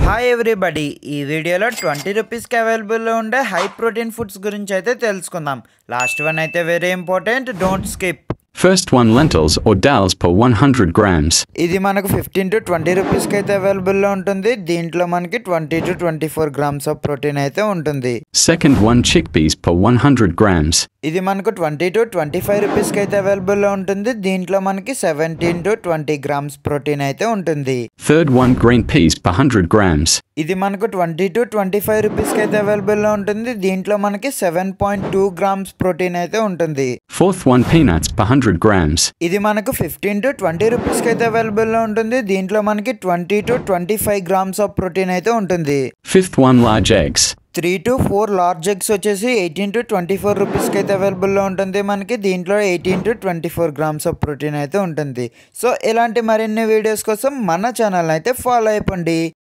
Hi everybody, ఈ వీడియోలో 20 రూపీస్కి అవైలబుల్లో ఉండే హై ప్రోటీన్ ఫుడ్స్ గురించి అయితే తెలుసుకుందాం. లాస్ట్ వన్ అయితే very important, don't skip. First one, lentils or dals per 100 grams. ఇది మనకు 15 to 20 రూపీస్కి అయితే అవైలబుల్లో ఉంటుంది. దీంట్లో మనకి 20 to 24 గ్రామ్స్ ఆఫ్ ప్రోటీన్ అయితే ఉంటుంది. Second one, chickpeas per 100 grams. ఇది మనకు 20 to 25 రూపీస్కి అయితే అవైలబుల్లో ఉంటుంది. దీంట్లో మనకి 17 to 20 గ్రామ్స్ ప్రోటీన్ అయితే ఉంటుంది. Third one, green peas per 100 grams. ఇది మనకు 20 to 25 రూపీస్కి అయితే అవైలబుల్లో ఉంటుంది. దీంట్లో మనకి 7.2 గ్రామ్స్ ప్రోటీన్ అయితే ఉంటుంది. Fourth one, peanuts per 100 grams. ఇది మనకు 15 to 20 రూపీస్కి అయితే అవైలబుల్లో ఉంటుంది. దీంట్లో మనకి 20 to 25 గ్రామ్స్ ఆఫ్ ప్రోటీన్ అయితే ఉంటుంది. Fifth one, large eggs. 3 to 4 large eggs వచ్చేసి 18 to 24 రూపీస్కి అయితే అవైలబుల్లో ఉంటుంది. మనకి దీంట్లో 18 to 24 గ్రామ్స్ ఆఫ్ ప్రోటీన్ అయితే ఉంటుంది. సో ఇలాంటి మరిన్ని వీడియోస్ కోసం మన ఛానల్ అయితే ఫాలో అయిపోండి.